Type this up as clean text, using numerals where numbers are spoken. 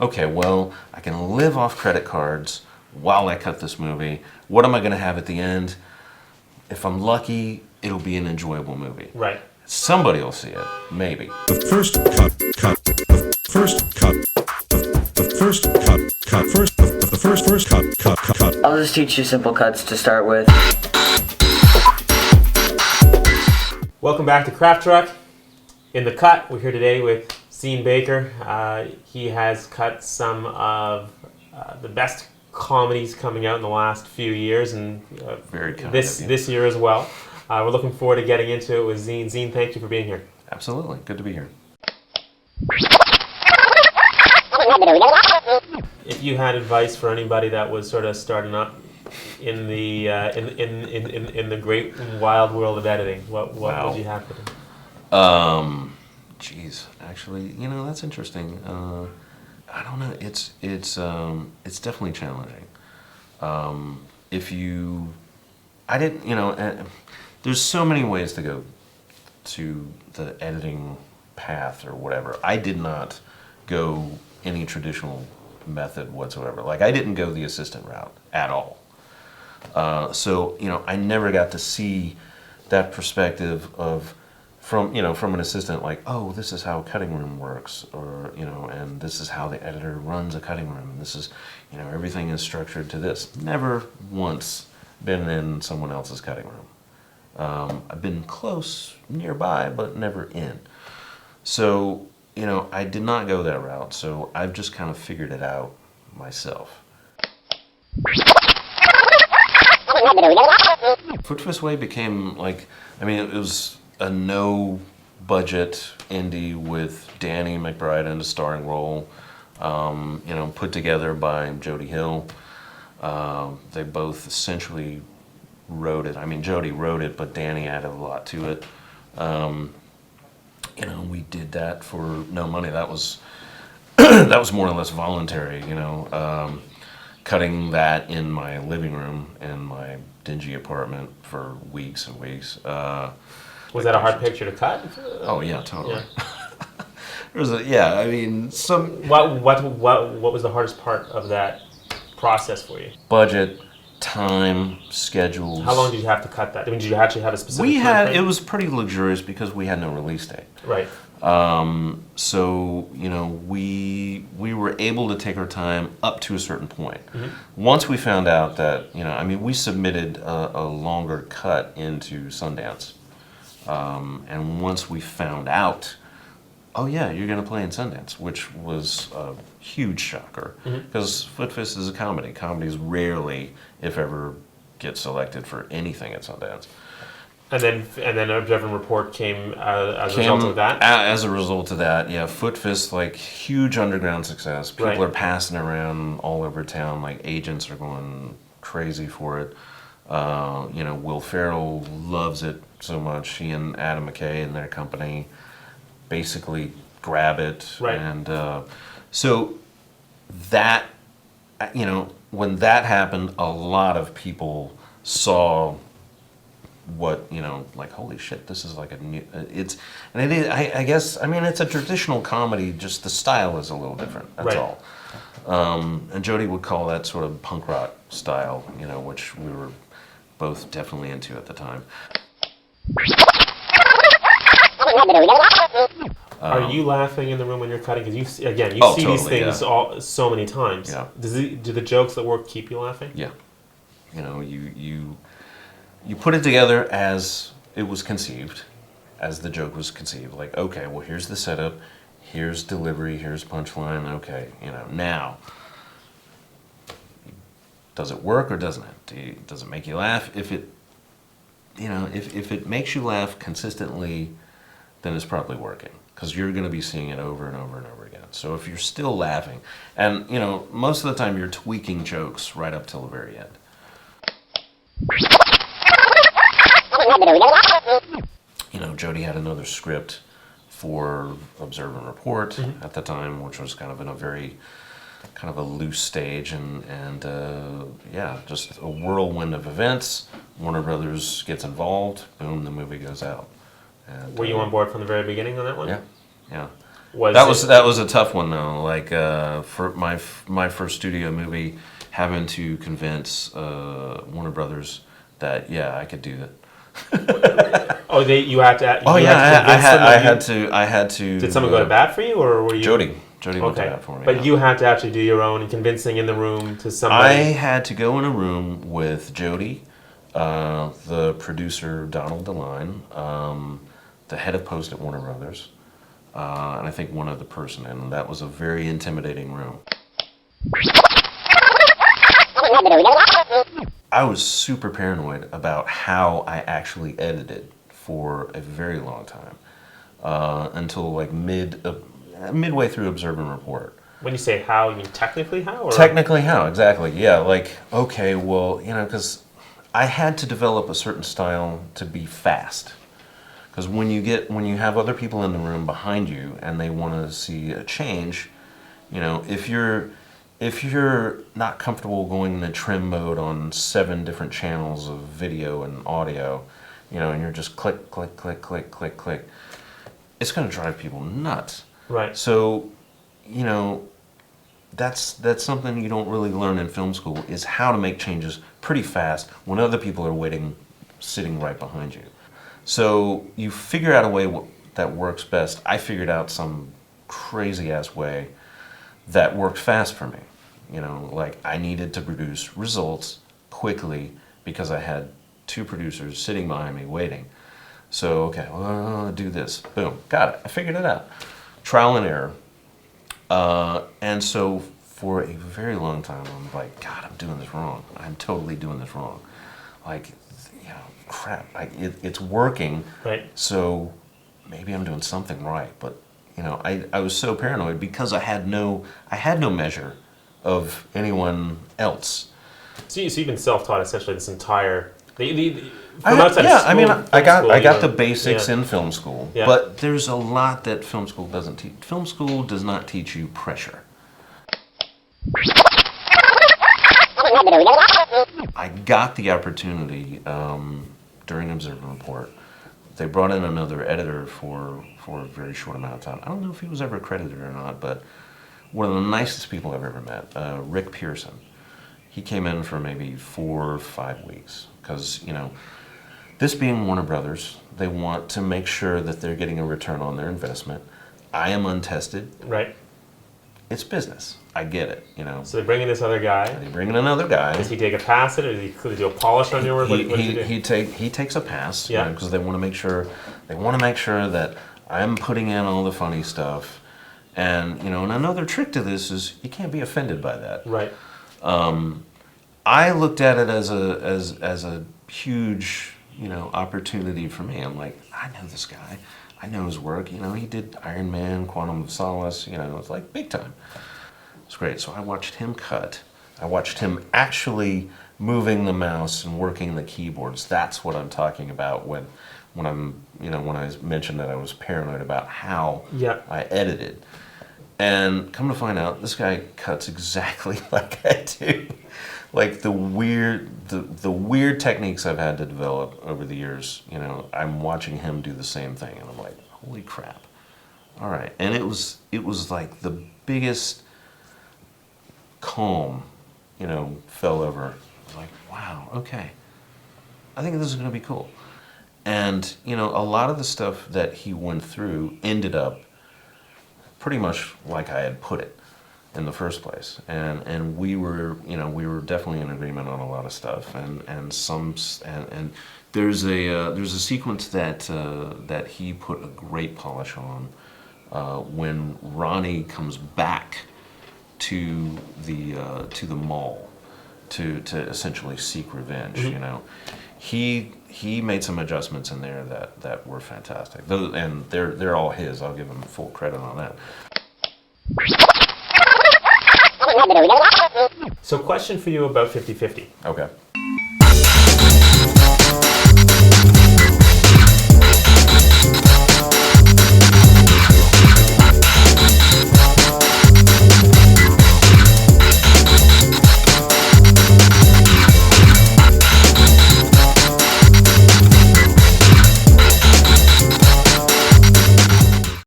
okay, well, I can live off credit cards while I cut this movie. What am I going to have at the end? If I'm lucky, it'll be an enjoyable movie. Right. Somebody will see it, maybe. The first cut. I'll just teach you simple cuts to start with. Welcome back to Craft Truck. In the cut, we're here today with Zene Baker. He has cut some of the best comedies coming out in the last few years, and Very kind this year as well. We're looking forward to getting into it with Zene. Zene, thank you for being here. Absolutely. Good to be here. If you had advice for anybody that was sort of starting up in the in the great wild world of editing, what would you have for them? Geez, actually, that's interesting. I don't know. It's definitely challenging. There's so many ways to go to the editing path or whatever. I did not go any traditional method whatsoever. Like, I didn't go the assistant route at all. So I never got to see that perspective from an assistant, like, oh, this is how a cutting room works, or and this is how the editor runs a cutting room, and this is everything is structured to this. Never once been in someone else's cutting room. I've been close, nearby, but never in. So I did not go that route, so I've just kind of figured it out myself. Foot Fist Way became it was a no-budget indie with Danny McBride in a starring role, put together by Jody Hill. They both essentially wrote it. I mean, Jody wrote it, but Danny added a lot to it. We did that for no money. That was that was more or less voluntary. Cutting that in my living room in my dingy apartment for weeks and weeks. Was that a hard picture to cut? Oh yeah, totally. Yeah. What was the hardest part of that process for you? Budget, time, schedules. How long did you have to cut that? I mean, did you actually have a specific time frame? It was pretty luxurious because we had no release date. Right. So we were able to take our time up to a certain point. Mm-hmm. Once we found out that we submitted a longer cut into Sundance, and once we found out, oh yeah, you're going to play in Sundance, which was a huge shocker because Foot Fist is a comedy. Comedies rarely, if ever, get selected for anything at Sundance. And then Observe and Report came as a result of that? As a result of that, yeah. Foot Fist, huge underground success. People Right. are passing around all over town. Agents are going crazy for it. Will Ferrell loves it so much. He and Adam McKay and their company basically grab it. Right. And so that, when that happened, a lot of people saw what holy shit, this is like a new I guess it's a traditional comedy, just the style is a little different, that's Right. all. And Jody would call that sort of punk rock style, which we were both definitely into at the time. Are you laughing in the room when you're cutting? Because you see totally, these things so many times. Yeah. Do the jokes that work keep you laughing? Yeah. You put it together as it was conceived, as the joke was conceived. Like, okay, well, here's the setup, here's delivery, here's punchline. Okay, now, does it work or doesn't it? Does it make you laugh? If it makes you laugh consistently, then it's probably working, because you're going to be seeing it over and over and over again. So if you're still laughing, and most of the time you're tweaking jokes right up till the very end. Jody had another script for Observe and Report at the time, which was kind of in a very kind of a loose stage, and just a whirlwind of events. Warner Brothers gets involved, boom, the movie goes out. And, Were you on board from the very beginning on that one? Yeah. That was a tough one though. Like for my first studio movie, having to convince Warner Brothers that I could do that. You had to. I had to. Did someone go to bat for you, or were you? Jody went to bat for me. But you had to actually do your own convincing in the room to somebody. I had to go in a room with Jody, the producer Donald DeLine, the head of post at Warner Brothers, and I think one other person, and that was a very intimidating room. I was super paranoid about how I actually edited for a very long time, until like midway through Observe and Report. When you say how, you mean technically how? Or? Technically how, exactly. Yeah, like, okay, well, because I had to develop a certain style to be fast. Because when you have other people in the room behind you and they want to see a change, if you're not comfortable going into trim mode on 7 different channels of video and audio, and you're just click, click, click, click, click, click, it's going to drive people nuts. Right. So, that's something you don't really learn in film school, is how to make changes pretty fast when other people are sitting right behind you. So you figure out a way that works best. I figured out some crazy ass way that worked fast for me. Like I needed to produce results quickly because I had 2 producers sitting behind me waiting. So, okay, well, I'll do this. Boom, got it. I figured it out. Trial and error. And so for a very long time, I'm like, God, I'm doing this wrong. I'm totally doing this wrong. Like, crap, it's working. Right. So maybe I'm doing something right. But, I was so paranoid because I had no measure of anyone else. So you've been self-taught essentially this entire... I got the basics in film school, but there's a lot that film school doesn't teach. Film school does not teach you pressure. I got the opportunity during Observe and Report. They brought in another editor for a very short amount of time. I don't know if he was ever credited or not, but one of the nicest people I've ever met, Rick Pearson. He came in for maybe 4 or 5 weeks because, this being Warner Brothers, they want to make sure that they're getting a return on their investment. I am untested. Right. It's business. I get it, So they bring in this other guy. They bring in another guy. Does he take a pass at it, or does he do a polish on your work? What does he do? He takes a pass, because they want to make sure that I'm putting in all the funny stuff. And, and another trick to this is you can't be offended by that. Right. I looked at it as a huge, opportunity for me. I'm like, I know this guy. I know his work. He did Iron Man, Quantum of Solace. It's like big time. It's great. So I watched him cut. I watched him actually moving the mouse and working the keyboards. That's what I'm talking about when I mentioned that I was paranoid about how I edited. And come to find out, this guy cuts exactly like I do. Like the weird techniques I've had to develop over the years, I'm watching him do the same thing, and I'm like, holy crap! All right, and it was like the biggest calm, fell over. I was like, wow, okay, I think this is going to be cool. And a lot of the stuff that he went through ended up pretty much like I had put it in the first place, and we were definitely in agreement on a lot of stuff, and there's a sequence that he put a great polish on when Ronnie comes back to the mall to essentially seek revenge. He made some adjustments in there that were fantastic. And they're all his. I'll give him full credit on that. So question for you about 50/50. Okay.